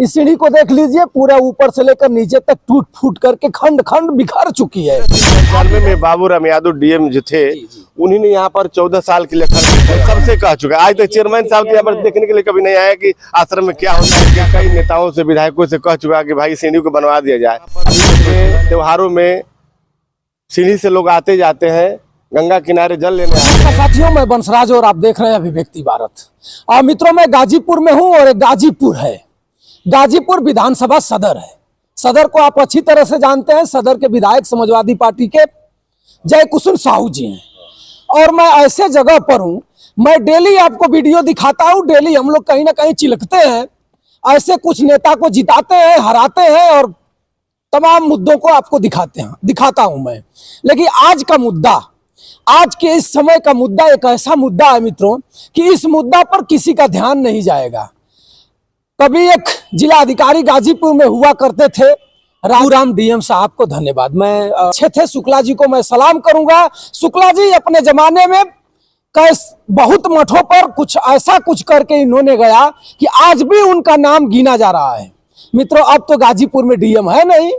इस सीढ़ी को देख लीजिए, पूरा ऊपर से लेकर नीचे तक टूट फूट करके खंड खंड बिखर चुकी है। 95 में बाबूराम यादव डीएम जो थे, उन्हीं ने यहाँ पर 14 साल के लिए सबसे कह चुका है। आज तक चेयरमैन साहब यहाँ पर देखने के लिए कभी नहीं आया कि आश्रम में क्या होता है। कई नेताओं से, विधायकों से कह चुका कि भाई सीढ़ी को बनवा दिया जाए। त्योहारों में सीढ़ी से लोग आते जाते हैं, गंगा किनारे जल लेने आते हैं। साथियों, मैं बंसराज और आप देख रहे हैं अभिव्यक्ति भारत। और मित्रों, मैं गाजीपुर में हूं और एक गाजीपुर है, गाजीपुर विधानसभा सदर है। सदर को आप अच्छी तरह से जानते हैं। सदर के विधायक समाजवादी पार्टी के जय कुसुम साहू जी हैं। और मैं ऐसे जगह पर हूं, मैं डेली आपको वीडियो दिखाता हूं। डेली हम लोग कहीं ना कहीं चिलकते हैं, ऐसे कुछ नेता को जिताते हैं, हराते हैं और तमाम मुद्दों को आपको दिखाता हूं मैं। लेकिन आज का मुद्दा, आज के इस समय का मुद्दा एक ऐसा मुद्दा है मित्रों कि इस मुद्दा पर किसी का ध्यान नहीं जाएगा। कभी एक जिला अधिकारी गाजीपुर में हुआ करते थे, राम डीएम साहब को धन्यवाद। मैं अच्छे थे, शुक्ला जी को मैं सलाम करूंगा। शुक्ला जी अपने जमाने में बहुत मठों पर कुछ ऐसा कुछ करके इन्होंने गया कि आज भी उनका नाम गिना जा रहा है। मित्रों, अब तो गाजीपुर में डीएम है नहीं,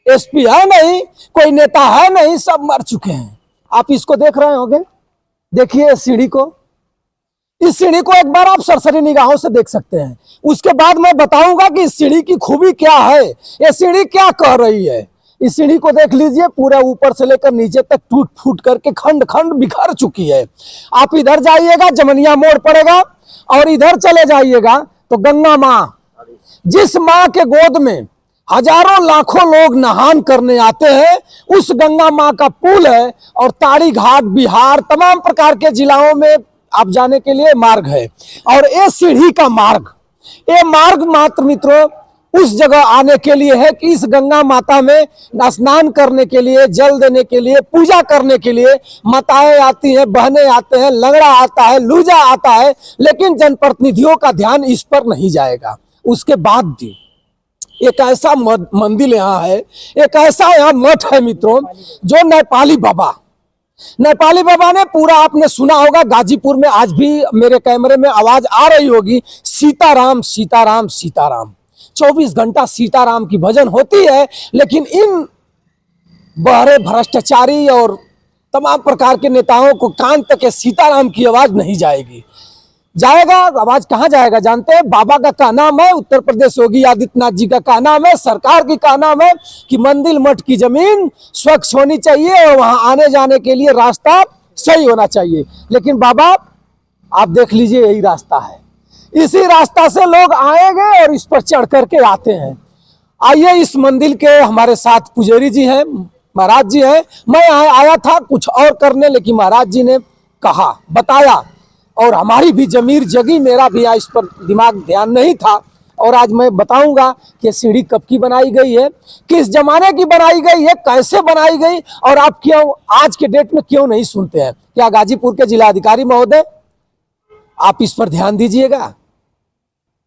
एसपी है नहीं, कोई नेता है नहीं, सब मर चुके हैं। आप इसको देख रहे होंगे, देखिए इस सीढ़ी को, इस सीढ़ी को एक बार आप सरसरी निगाहों से देख सकते हैं। उसके बाद मैं बताऊंगा कि इस सीढ़ी की खूबी क्या है, ये सीढ़ी क्या कह रही है। इस सीढ़ी को देख लीजिए, पूरा ऊपर से लेकर नीचे तक टूट फूट करके खंड खंड बिखर चुकी है। आप इधर जाइएगा, जमनिया मोड़ पड़ेगा, और इधर चले जाइएगा तो गंगा माँ, जिस माँ के गोद में हजारों लाखों लोग नहान करने आते हैं, उस गंगा माँ का पुल है। और ताड़ी घाट, बिहार, तमाम प्रकार के जिलाओं में आप जाने के लिए मार्ग है। और ये सीढ़ी का मार्ग, ये मार्ग मात्र मित्रों उस जगह आने के लिए है कि इस गंगा माता में स्नान करने के लिए, जल देने के लिए, पूजा करने के लिए माताएं आती हैं, बहनें आते हैं, लंगड़ा आता है, लूजा आता है। लेकिन जनप्रतिनिधियों का ध्यान इस पर नहीं जाएगा। उसके बाद भी एक ऐसा मंदिर यहाँ है, एक ऐसा यहाँ मठ है मित्रों, जो नेपाली बाबा ने पूरा, आपने सुना होगा गाजीपुर में, आज भी मेरे कैमरे में आवाज आ रही होगी, सीताराम सीताराम सीताराम। 24 घंटा सीताराम की भजन होती है। लेकिन इन बहरे भ्रष्टाचारी और तमाम प्रकार के नेताओं को कान तक सीताराम की आवाज नहीं जाएगी। जाएगा, आवाज कहाँ जाएगा जानते हैं? बाबा का क्या नाम है, उत्तर प्रदेश योगी आदित्यनाथ जी का क्या नाम है, सरकार की क्या नाम है कि मंदिर मठ की जमीन स्वच्छ होनी चाहिए और वहां आने जाने के लिए रास्ता सही होना चाहिए। लेकिन बाबा, आप देख लीजिए, यही रास्ता है, इसी रास्ता से लोग आएंगे और इस पर चढ़ करके आते हैं। आइए, इस मंदिर के हमारे साथ पुजारी जी हैं, महाराज जी हैं। मैं आया था कुछ और करने, लेकिन महाराज जी ने कहा, बताया, और हमारी भी जमीर जगी, मेरा भी इस पर दिमाग ध्यान नहीं था। और आज मैं बताऊंगा कि सीढ़ी कब की बनाई गई है, किस जमाने की बनाई गई है, कैसे बनाई गई, और आप क्यों आज के डेट में क्यों नहीं सुनते हैं। क्या गाजीपुर के जिला अधिकारी महोदय, आप इस पर ध्यान दीजिएगा।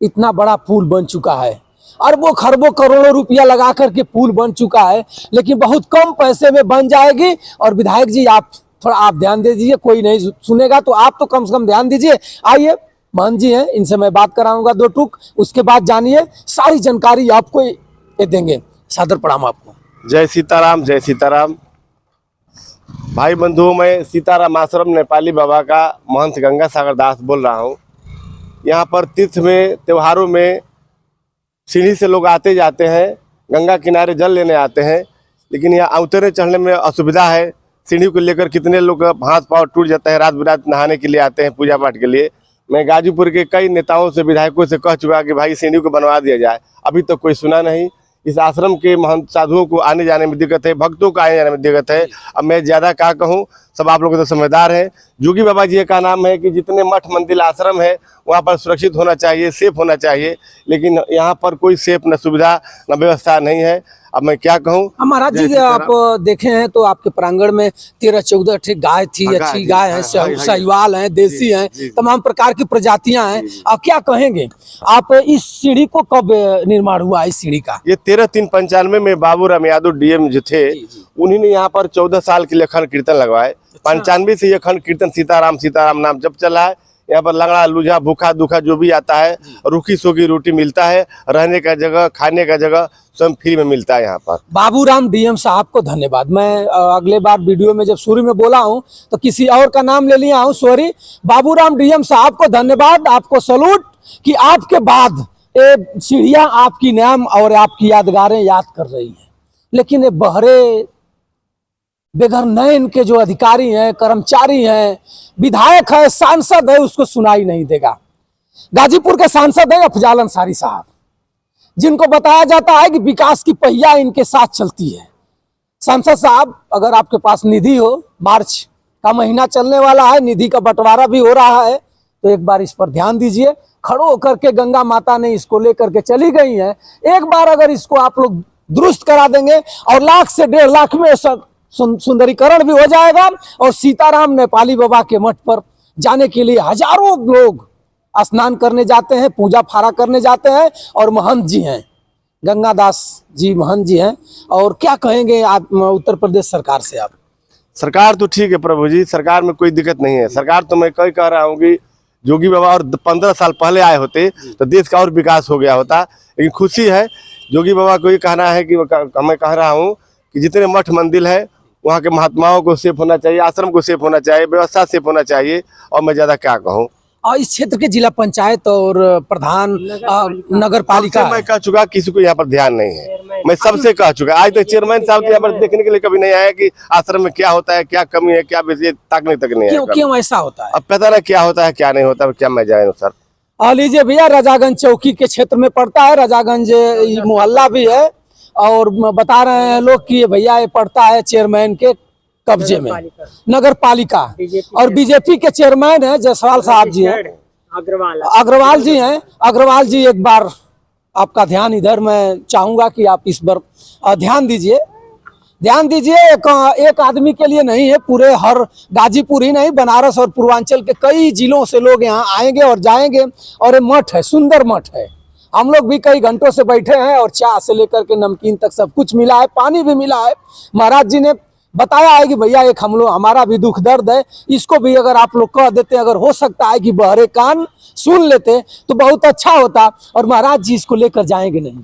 इतना बड़ा पुल बन चुका है, अरबों खरबों करोड़ों रुपया लगा करके पुल बन चुका है, लेकिन बहुत कम पैसे में बन जाएगी। और विधायक जी, आप थोड़ा आप ध्यान दे दीजिए, कोई नहीं सुनेगा तो आप तो कम से कम ध्यान दीजिए। आइए, महंत जी हैं, इनसे मैं बात कराऊंगा दो टूक, उसके बाद जानिए सारी जानकारी आपको ये देंगे। सादर प्रणाम आपको। जय सीताराम, जय सीताराम। भाई बंधुओं, मैं सीताराम आश्रम नेपाली बाबा का महंत गंगा सागर दास बोल रहा हूँ। यहाँ पर तीर्थ में, त्योहारों में सीढ़ी से लोग आते जाते हैं, गंगा किनारे जल लेने आते हैं। लेकिन यहाँ उतरने चढ़ने में असुविधा है। सीढ़ी को लेकर कितने लोग हाथ पाँव टूट जाता है, रात बिरात नहाने के लिए आते हैं, पूजा पाठ के लिए। मैं गाजीपुर के कई नेताओं से, विधायकों से कह चुका कि भाई सीढ़ी को बनवा दिया जाए। अभी तो कोई सुना नहीं। इस आश्रम के महंत साधुओं को आने जाने में दिक्कत है, भक्तों को आने जाने में दिक्कत है। अब मैं ज़्यादा क्या कहूँ, सब आप लोग तो समझदार हैं। जोगी बाबा जी का नाम है कि जितने मठ मंदिर आश्रम है वहाँ पर सुरक्षित होना चाहिए, सेफ होना चाहिए। लेकिन यहाँ पर कोई सेफ न सुविधा न व्यवस्था नहीं है। अब मैं क्या कहूँ। महाराज जी, आप देखे हैं तो आपके प्रांगण में 13-14 ठीक गाय थी, अच्छी गाय है, साहिवाल है, देसी हैं, तमाम प्रकार की प्रजातियां हैं। आप क्या कहेंगे, आप इस सीढ़ी को कब निर्माण हुआ इस सीढ़ी का? ये 13/3/95 में बाबूराम यादव डीएम जो थे, उन्हीं ने यहाँ पर 14 साल के लिए अखंड कीर्तन लगवाए। 95 से ये अखंड कीर्तन सीताराम सीताराम नाम जब चला है। यहाँ पर लंगड़ा लूझा भूखा दुखा जो भी आता है रूखी सूखी रोटी मिलता है, रहने का जगह खाने का जगह सब फ्री में मिलता है यहाँ पर। बाबूराम डीएम साहब को धन्यवाद। मैं अगले बार वीडियो में जब शुरू में बोला हूं तो किसी और का नाम ले लिया हूं, सॉरी। बाबूराम डीएम साहब को धन्यवाद, आपको सैल्यूट कि आपके बाद ये सीढ़ियां आपकी नाम और आपकी यादगारें याद कर रही है। लेकिन ये बहरे बेघर नयन के जो अधिकारी हैं, कर्मचारी हैं, विधायक है, सांसद है, उसको सुनाई नहीं देगा। गाजीपुर के सांसद है अफजाल अंसारी साहब, जिनको बताया जाता है कि विकास की पहिया इनके साथ चलती है। सांसद साहब, अगर आपके पास निधि हो, मार्च का महीना चलने वाला है, निधि का बंटवारा भी हो रहा है, तो एक बार इस पर ध्यान दीजिए। खड़ो होकर के गंगा माता ने इसको लेकर के चली गई है, एक बार अगर इसको आप लोग दुरुस्त करा देंगे और 1 से 1.5 लाख में सुंदरीकरण भी हो जाएगा। और सीताराम नेपाली बाबा के मठ पर जाने के लिए हजारों लोग स्नान करने जाते हैं, पूजा फारा करने जाते हैं। और महंत जी हैं, गंगादास जी महंत जी हैं। और क्या कहेंगे आप उत्तर प्रदेश सरकार से? आप सरकार तो ठीक है प्रभु जी, सरकार में कोई दिक्कत नहीं है। सरकार तो मैं कई कह रहा हूँ कि योगी बाबा और 15 साल पहले आए होते तो देश का और विकास हो गया होता। लेकिन खुशी है, योगी बाबा को ये कहना है कि मैं कह रहा हूँ कि जितने मठ मंदिर है वहाँ के महात्माओं को सेफ होना चाहिए, आश्रम को सेफ होना चाहिए, व्यवस्था सेफ होना चाहिए। और मैं ज्यादा क्या कहूँ। और इस क्षेत्र के जिला पंचायत और प्रधान नगर पालिका, मैं कह चुका किसी को यहाँ पर ध्यान नहीं है। मैं सबसे कह चुका, आज तक चेयरमैन साहब यहाँ पर देखने के लिए कभी नहीं आया कि आश्रम में क्या होता है, क्या कमी है, क्या ताकने तक नहीं है। क्यों ऐसा होता है? अब पता ना क्या होता है क्या नहीं होता, क्या मैं जाए सर। लीजिए भैया, रजागंज चौकी के क्षेत्र में पड़ता है, रजागंज मोहल्ला भी है। और बता रहे हैं लोग कि भैया ये पड़ता है चेयरमैन के कब्जे में, नगर पालिका। और बीजेपी के चेयरमैन है जायसवाल साहब जी हैं, अग्रवाल जी हैं। अग्रवाल जी, एक बार आपका ध्यान इधर मैं चाहूंगा कि आप इस पर ध्यान दीजिए। एक आदमी के लिए नहीं है, पूरे हर गाजीपुर ही नहीं, बनारस और पूर्वांचल के कई जिलों से लोग यहाँ आएंगे और जाएंगे। और ये मठ है, सुंदर मठ है। हम लोग भी कई घंटों से बैठे हैं और चाय से लेकर के नमकीन तक सब कुछ मिला है, पानी भी मिला है। महाराज जी ने बताया है कि भैया एक हमारा भी दुख दर्द है, इसको भी अगर आप लोग कह देते, अगर हो सकता है कि बहरे कान सुन लेते तो बहुत अच्छा होता। और महाराज जी इसको लेकर जाएंगे नहीं।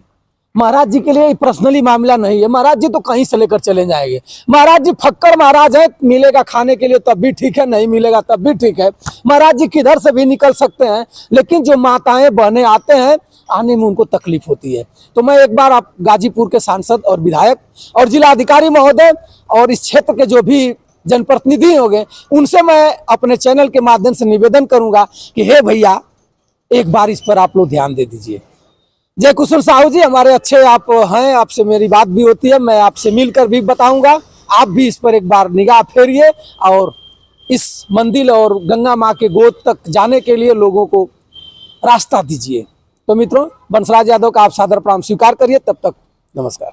महाराज जी के लिए पर्सनली मामला नहीं है, महाराज जी तो कहीं से लेकर चले जाएंगे। महाराज जी फक्कर महाराज है, मिलेगा खाने के लिए तब भी ठीक है, नहीं मिलेगा तब भी ठीक है। महाराज जी किधर से भी निकल सकते हैं, लेकिन जो माताएं बहनें आते हैं, आने में उनको तकलीफ होती है। तो मैं एक बार आप गाजीपुर के सांसद और विधायक और जिला अधिकारी महोदय और इस क्षेत्र के जो भी जनप्रतिनिधि होंगे, उनसे मैं अपने चैनल के माध्यम से निवेदन करूंगा कि हे भैया, एक बार इस पर आप लोग ध्यान दे दीजिए। जय कुशल साहू जी, हमारे अच्छे आप हैं, आपसे मेरी बात भी होती है, मैं आपसे मिलकर भी बताऊंगा। आप भी इस पर एक बार निगाह फेरिए और इस मंदिर और गंगा माँ के गोद तक जाने के लिए लोगों को रास्ता दीजिए। तो मित्रों, बंसराज यादव का आप सादर प्रणाम स्वीकार करिए। तब तक नमस्कार।